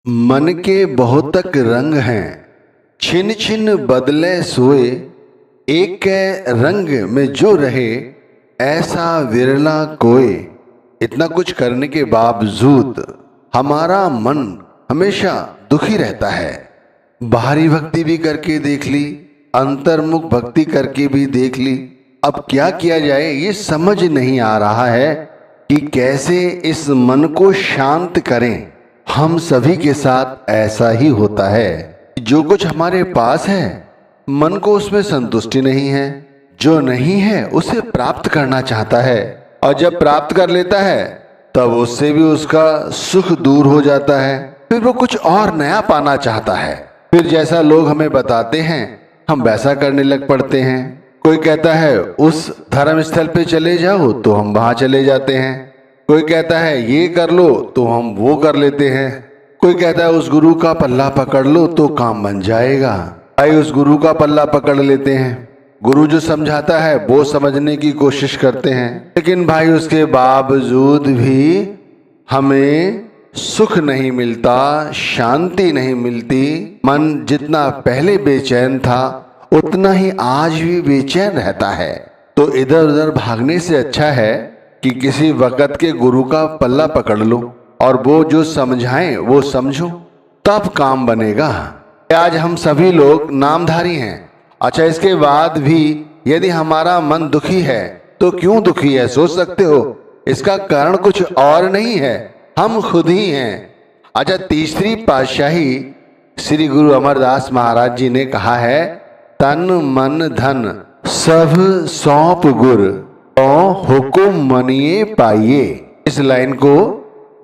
मन के बहुतक रंग हैं, छिन छिन बदले सोए। एक कै रंग में जो रहे, ऐसा विरला कोई। इतना कुछ करने के बावजूद हमारा मन हमेशा दुखी रहता है। बाहरी भक्ति भी करके देख ली, अंतर्मुख भक्ति करके भी देख ली। अब क्या किया जाए ये समझ नहीं आ रहा है कि कैसे इस मन को शांत करें। हम सभी के साथ ऐसा ही होता है। जो कुछ हमारे पास है, मन को उसमें संतुष्टि नहीं है। जो नहीं है उसे प्राप्त करना चाहता है, और जब प्राप्त कर लेता है तब उससे भी उसका सुख दूर हो जाता है। फिर वो कुछ और नया पाना चाहता है। फिर जैसा लोग हमें बताते हैं हम वैसा करने लग पड़ते हैं। कोई कहता है उस धर्म स्थल पे चले जाओ तो हम वहां चले जाते हैं। कोई कहता है ये कर लो तो हम वो कर लेते हैं। कोई कहता है उस गुरु का पल्ला पकड़ लो तो काम बन जाएगा। भाई उस गुरु का पल्ला पकड़ लेते हैं। गुरु जो समझाता है वो समझने की कोशिश करते हैं, लेकिन भाई उसके बावजूद भी हमें सुख नहीं मिलता, शांति नहीं मिलती। मन जितना पहले बेचैन था उतना ही आज भी बेचैन रहता है। तो इधर उधर भागने से अच्छा है कि किसी वक़्त के गुरु का पल्ला पकड़ लो और वो जो समझाएं वो समझो, तब काम बनेगा। आज हम सभी लोग नामधारी हैं। अच्छा, इसके बाद भी यदि हमारा मन दुखी है तो क्यों दुखी है सोच सकते हो? इसका कारण कुछ और नहीं है, हम खुद ही हैं। अच्छा, तीसरी पातशाही श्री गुरु अमरदास महाराज जी ने कहा है, तन मन धन सब सौंप गुर और हुकुम मनिए पाइए। इस लाइन को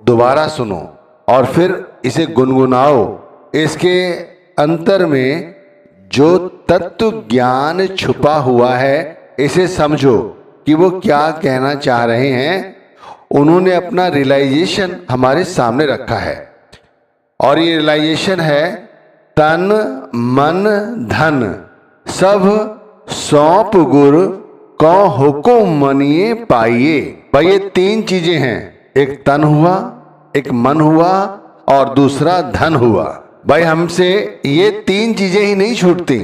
दोबारा सुनो और फिर इसे गुनगुनाओ। इसके अंतर में जो तत्व ज्ञान छुपा हुआ है इसे समझो कि वो क्या कहना चाह रहे हैं। उन्होंने अपना रियलाइजेशन हमारे सामने रखा है, और ये रियलाइजेशन है तन मन धन सब सौंप गुर को हुकुम मनिए पाइए। भाई ये तीन चीजें हैं, एक तन हुआ, एक मन हुआ और दूसरा धन हुआ। भाई हमसे ये तीन चीजें ही नहीं छूटती।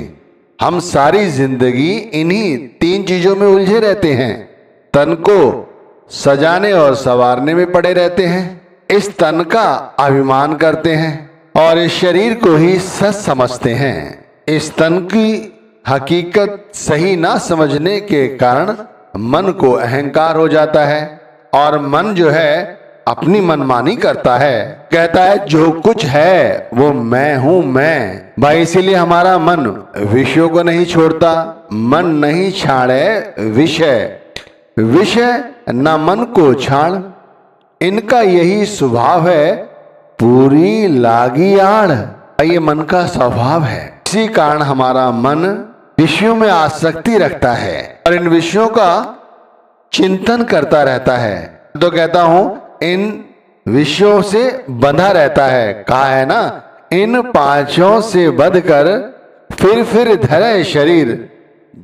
हम सारी जिंदगी इन्हीं तीन चीजों में उलझे रहते हैं। तन को सजाने और संवारने में पड़े रहते हैं, इस तन का अभिमान करते हैं और इस शरीर को ही सच समझते हैं। इस तन की हकीकत सही ना समझने के कारण मन को अहंकार हो जाता है, और मन जो है अपनी मनमानी करता है। कहता है जो कुछ है वो मैं हूं मैं। भाई इसीलिए हमारा मन विषयों को नहीं छोड़ता। मन नहीं छाड़े विषय, विषय न मन को छाड़। इनका यही स्वभाव है, पूरी लागी आड़। ये मन का स्वभाव है। इसी कारण हमारा मन विषयों में आसक्ति रखता है और इन विषयों का चिंतन करता रहता है। तो कहता हूं इन विषयों से बंधा रहता है। कहा है ना, इन पांचों से बंध कर फिर धरे शरीर।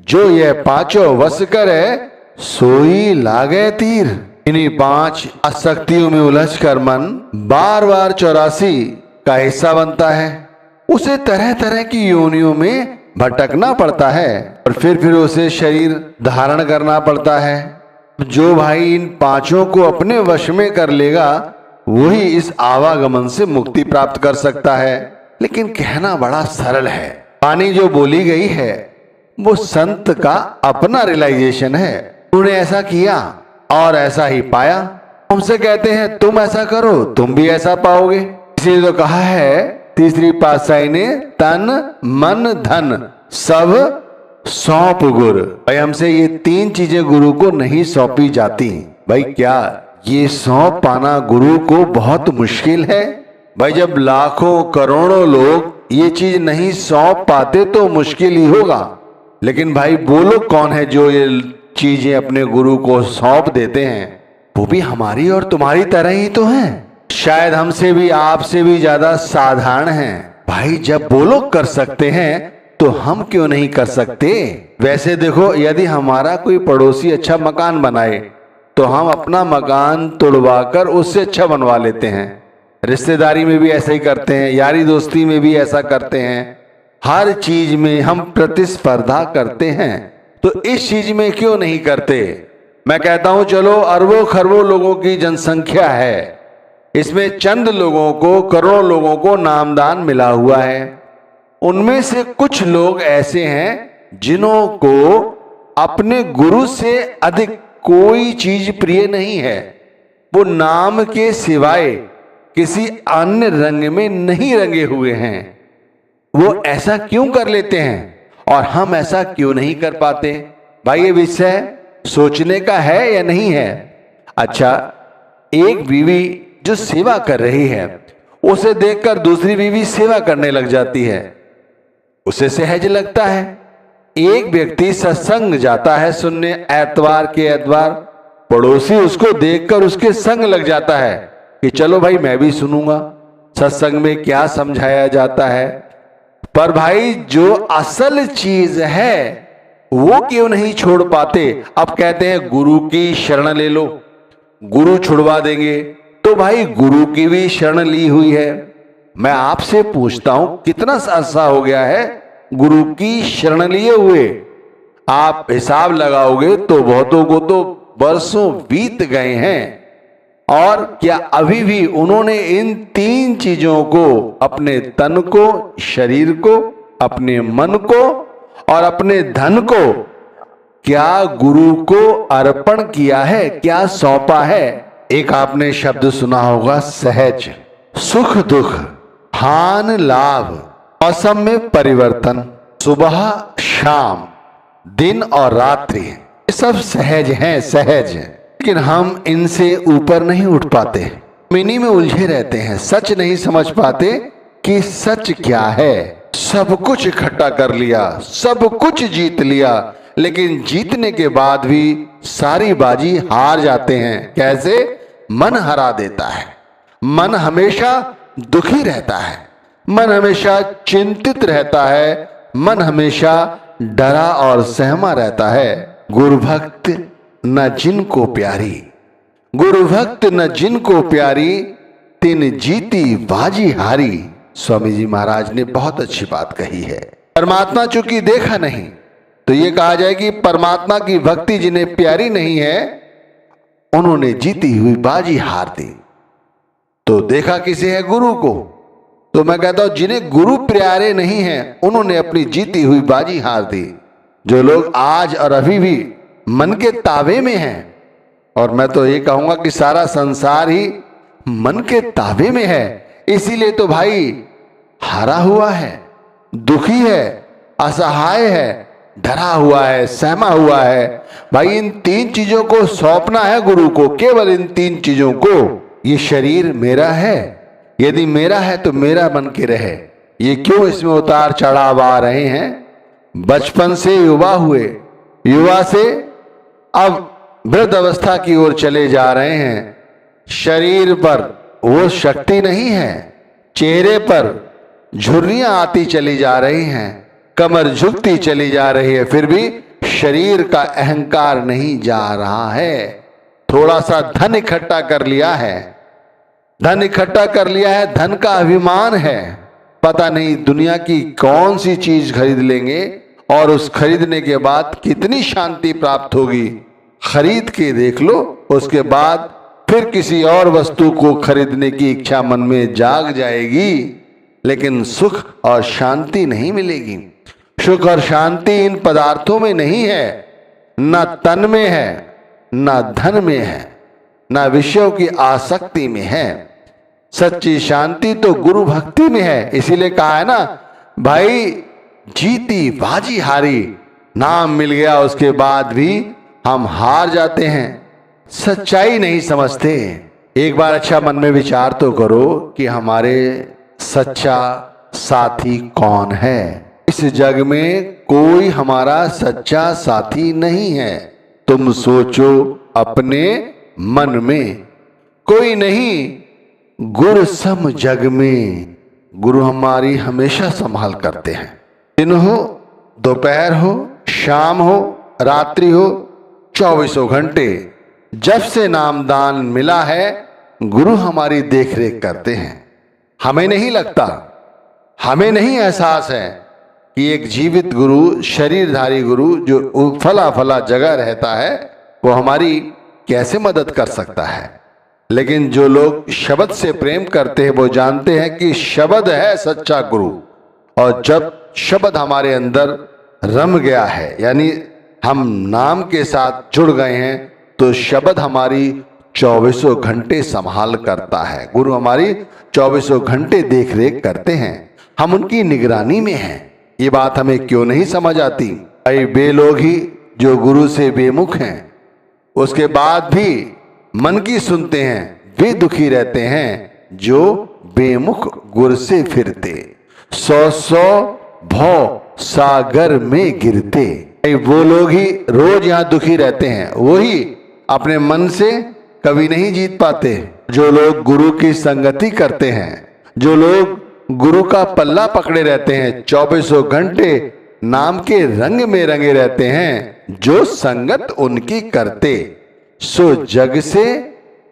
जो यह पांचों वश करे सोई लागे तीर। इन्हीं पांच आसक्तियों में उलझकर मन बार बार 84 का हिस्सा बनता है। उसे तरह तरह की योनियों में भटकना पड़ता है और फिर उसे शरीर धारण करना पड़ता है। जो भाई इन पांचों को अपने वश में कर लेगा वही इस आवागमन से मुक्ति प्राप्त कर सकता है। लेकिन कहना बड़ा सरल है। वाणी जो बोली गई है वो संत का अपना रियलाइजेशन है। उन्होंने ऐसा किया और ऐसा ही पाया। हमसे कहते हैं तुम ऐसा करो तुम भी ऐसा पाओगे। इसीलिए तो कहा है तीसरी पातशाही ने, तन मन धन सब सौंप गुर। भाई हमसे ये तीन चीजें गुरु को नहीं सौंपी जाती। भाई क्या ये सौंप पाना गुरु को बहुत मुश्किल है? भाई जब लाखों करोड़ों लोग ये चीज नहीं सौंप पाते तो मुश्किल ही होगा। लेकिन भाई वो लोग कौन है जो ये चीजें अपने गुरु को सौंप देते हैं? वो भी हमारी और तुम्हारी तरह ही तो हैं। शायद हमसे भी आपसे भी ज्यादा साधारण हैं। भाई जब वो लोग कर सकते हैं तो हम क्यों नहीं कर सकते? वैसे देखो, यदि हमारा कोई पड़ोसी अच्छा मकान बनाए तो हम अपना मकान तोड़वाकर उससे अच्छा बनवा लेते हैं। रिश्तेदारी में भी ऐसा ही करते हैं, यारी दोस्ती में भी ऐसा करते हैं, हर चीज में हम प्रतिस्पर्धा करते हैं। तो इस चीज में क्यों नहीं करते? मैं कहता हूं चलो अरबों खरबों लोगों की जनसंख्या है, इसमें चंद लोगों को, करोड़ों लोगों को नामदान मिला हुआ है। उनमें से कुछ लोग ऐसे हैं जिन्हों को अपने गुरु से अधिक कोई चीज प्रिय नहीं है, वो नाम के सिवाय किसी अन्य रंग में नहीं रंगे हुए हैं। वो ऐसा क्यों कर लेते हैं और हम ऐसा क्यों नहीं कर पाते? भाई ये विषय सोचने का है या नहीं है? अच्छा, एक बीवी जो सेवा कर रही है, उसे देखकर दूसरी बीवी सेवा करने लग जाती है, उसे सहज लगता है। एक व्यक्ति सत्संग जाता है सुनने एतवार के एतवार, पड़ोसी उसको देखकर उसके संग लग जाता है कि चलो भाई मैं भी सुनूंगा सत्संग में क्या समझाया जाता है। पर भाई जो असल चीज है वो क्यों नहीं छोड़ पाते? अब कहते हैं गुरु की शरण ले लो, गुरु छुड़वा देंगे। तो भाई गुरु की भी शरण ली हुई है। मैं आपसे पूछता हूं कितना अरसा हो गया है गुरु की शरण लिए हुए? आप हिसाब लगाओगे तो बहुतों को तो बरसों बीत गए हैं। और क्या अभी भी उन्होंने इन तीन चीजों को, अपने तन को, शरीर को, अपने मन को और अपने धन को, क्या गुरु को अर्पण किया है? क्या सौंपा है? एक आपने शब्द सुना होगा सहज। सुख दुख, हान लाभ, मौसम में परिवर्तन, सुबह शाम, दिन और रात्रि, ये सब सहज हैं, सहज। लेकिन हम इनसे ऊपर नहीं उठ पाते, मिनी में उलझे रहते हैं, सच नहीं समझ पाते कि सच क्या है। सब कुछ इकट्ठा कर लिया, सब कुछ जीत लिया, लेकिन जीतने के बाद भी सारी बाजी हार जाते हैं। कैसे? मन हरा देता है, मन हमेशा दुखी रहता है, मन हमेशा चिंतित रहता है, मन हमेशा डरा और सहमा रहता है। गुरु भक्त न जिनको प्यारी, गुरु भक्त न जिनको प्यारी, तिन जीती बाजी हारी। स्वामी जी महाराज ने बहुत अच्छी बात कही है। परमात्मा चूंकि देखा नहीं तो ये कहा जाए कि परमात्मा की भक्ति जिन्हें प्यारी नहीं है उन्होंने जीती हुई बाजी हार दी। तो देखा किसे है? गुरु को। तो मैं कहता हूं जिन्हें गुरु प्यारे नहीं है उन्होंने अपनी जीती हुई बाजी हार दी। जो लोग आज और अभी भी मन के ताबे में हैं, और मैं तो ये कहूंगा कि सारा संसार ही मन के ताबे में है, इसीलिए तो भाई हारा हुआ है, दुखी है, असहाय है, डरा हुआ है, सहमा हुआ है। भाई इन तीन चीजों को सौंपना है गुरु को, केवल इन तीन चीजों को। ये शरीर मेरा है, यदि मेरा है तो मेरा बन के रहे। ये क्यों इसमें उतार चढ़ाव आ रहे हैं? बचपन से युवा हुए, युवा से अब वृद्ध अवस्था की ओर चले जा रहे हैं। शरीर पर वो शक्ति नहीं है, चेहरे पर झुर्रियां आती चली जा रही हैं, कमर झुकती चली जा रही है, फिर भी शरीर का अहंकार नहीं जा रहा है। थोड़ा सा धन इकट्ठा कर लिया है, धन इकट्ठा कर लिया है, धन का अभिमान है। पता नहीं दुनिया की कौन सी चीज खरीद लेंगे और उस खरीदने के बाद कितनी शांति प्राप्त होगी। खरीद के देख लो, उसके बाद फिर किसी और वस्तु को खरीदने की इच्छा मन में जाग जाएगी, लेकिन सुख और शांति नहीं मिलेगी। सुख और शांति इन पदार्थों में नहीं है, न तन में है, न धन में है, न विषयों की आसक्ति में है। सच्ची शांति तो गुरु भक्ति में है। इसीलिए कहा है ना भाई, जीती बाजी हारी। नाम मिल गया उसके बाद भी हम हार जाते हैं, सच्चाई नहीं समझते। एक बार अच्छा मन में विचार तो करो कि हमारे सच्चा साथी कौन है। इस जग में कोई हमारा सच्चा साथी नहीं है। तुम सोचो अपने मन में, कोई नहीं गुरु सम जग में। गुरु हमारी हमेशा संभाल करते हैं। दिन हो, दोपहर हो, शाम हो, रात्रि हो, 24 घंटे। जब से नामदान मिला है गुरु हमारी देखरेख करते हैं। हमें नहीं लगता, हमें नहीं एहसास है कि एक जीवित गुरु, शरीरधारी गुरु जो फला फला जगह रहता है, वो हमारी कैसे मदद कर सकता है। लेकिन जो लोग शब्द से प्रेम करते हैं वो जानते हैं कि शब्द है सच्चा गुरु। और जब शब्द हमारे अंदर रम गया है, यानी हम नाम के साथ जुड़ गए हैं, तो शब्द हमारी 24 घंटे संभाल करता है। गुरु हमारी 24 घंटे देख रेख करते हैं, हम उनकी निगरानी में हैं। ये बात हमें क्यों नहीं समझ आती। भाई वे लोग ही जो गुरु से बेमुख हैं, उसके बाद भी मन की सुनते हैं, वे दुखी रहते हैं जो बेमुख गुर से फिरते। 100 भव सागर में गिरते। वो लोग ही रोज यहाँ दुखी रहते हैं, वही अपने मन से कभी नहीं जीत पाते। जो लोग गुरु की संगति करते हैं, जो लोग गुरु का पल्ला पकड़े रहते हैं, 24 घंटे नाम के रंग में रंगे रहते हैं, जो संगत उनकी करते, सो जग से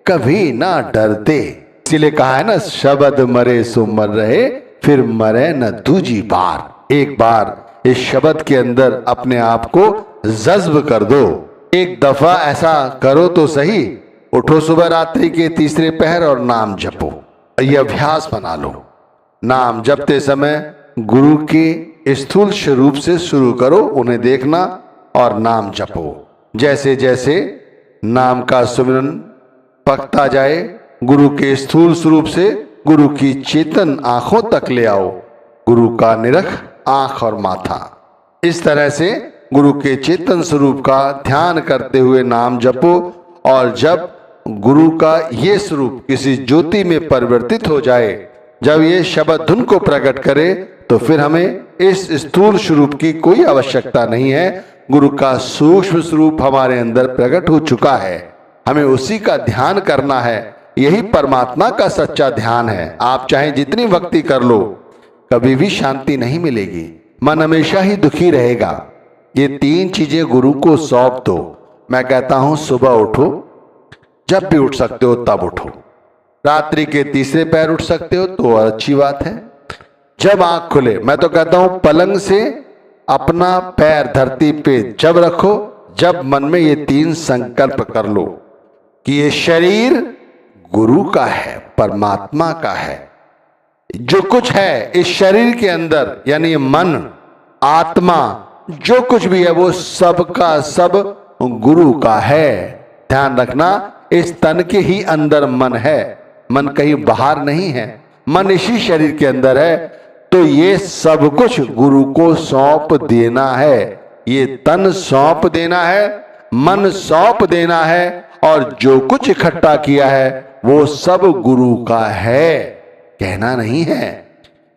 कभी ना डरते। इसीलिए कहा है ना, शब्द मरे सो मर रहे, फिर मरे न दूजी बार। एक बार इस शब्द के अंदर अपने आप को जज्ब कर दो। एक दफा ऐसा करो तो सही, उठो सुबह रात्रि के तीसरे पहर और नाम जपो। ये अभ्यास बना लो। नाम जपते समय गुरु के स्थूल स्वरूप से शुरू करो, उन्हें देखना और नाम जपो। जैसे जैसे नाम का सुमिरन पकता जाए, गुरु के स्थूल स्वरूप से गुरु की चेतन आंखों तक ले आओ। गुरु का निरख आंख और माथा। इस तरह से गुरु के चेतन स्वरूप का ध्यान करते हुए नाम जपो। और जब गुरु का ये स्वरूप किसी ज्योति में परिवर्तित हो जाए, जब ये शब्द धुन को प्रकट करे, तो फिर हमें इस स्थूल स्वरूप की कोई आवश्यकता नहीं है। गुरु का सूक्ष्म स्वरूप हमारे अंदर प्रकट हो चुका है, हमें उसी का ध्यान करना है। यही परमात्मा का सच्चा ध्यान है। आप चाहे जितनी भक्ति कर लो, कभी भी शांति नहीं मिलेगी, मन हमेशा ही दुखी रहेगा। ये 3 चीजें गुरु को सौंप दो। मैं कहता हूं सुबह उठो, जब भी उठ सकते हो तब उठो। रात्रि के तीसरे पैर उठ सकते हो तो अच्छी बात है। जब आंख खुले, मैं तो कहता हूं पलंग से अपना पैर धरती पे जब रखो, जब मन में ये 3 संकल्प कर लो कि ये शरीर गुरु का है, परमात्मा का है। जो कुछ है इस शरीर के अंदर, यानी मन, आत्मा, जो कुछ भी है वो सब का सब गुरु का है। ध्यान रखना, इस तन के ही अंदर मन है, मन कहीं बाहर नहीं है, मन इसी शरीर के अंदर है। तो ये सब कुछ गुरु को सौंप देना है। ये तन सौंप देना है, मन सौंप देना है, और जो कुछ इकट्ठा किया है वो सब गुरु का है, कहना नहीं है।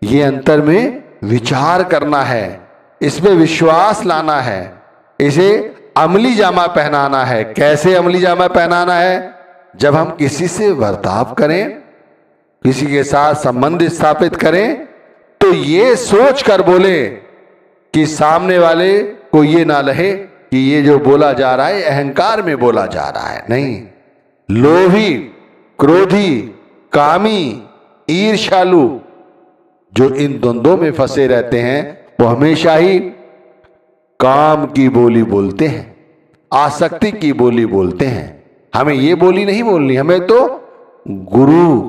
ये अंतर में विचार करना है, इसमें विश्वास लाना है, इसे अमली जामा पहनाना है। कैसे अमली जामा पहनाना है? जब हम किसी से बर्ताव करें, किसी के साथ संबंध स्थापित करें, तो ये सोच कर बोले कि सामने वाले को ये ना लहे कि ये जो बोला जा रहा है अहंकार में बोला जा रहा है। नहीं, लोभी, क्रोधी, कामी, ईर्ष्यालु जो इन द्वंद्वों में फंसे रहते हैं, वो हमेशा ही काम की बोली बोलते हैं, आसक्ति की बोली बोलते हैं। हमें ये बोली नहीं बोलनी, हमें तो गुरु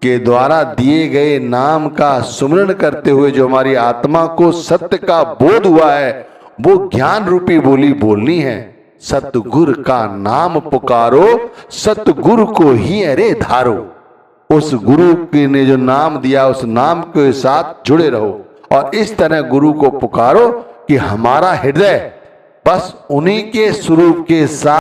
के द्वारा दिए गए नाम का सुमरण करते हुए जो हमारी आत्मा को सत्य का बोध हुआ है, वो ज्ञान रूपी बोली बोलनी है। सतगुरु का नाम पुकारो, सतगुरु को ही अरे धारो। उस गुरु ने जो नाम दिया, उस नाम के साथ जुड़े रहो और इस तरह गुरु को पुकारो कि हमारा हृदय बस उन्हीं के स्वरूप के साथ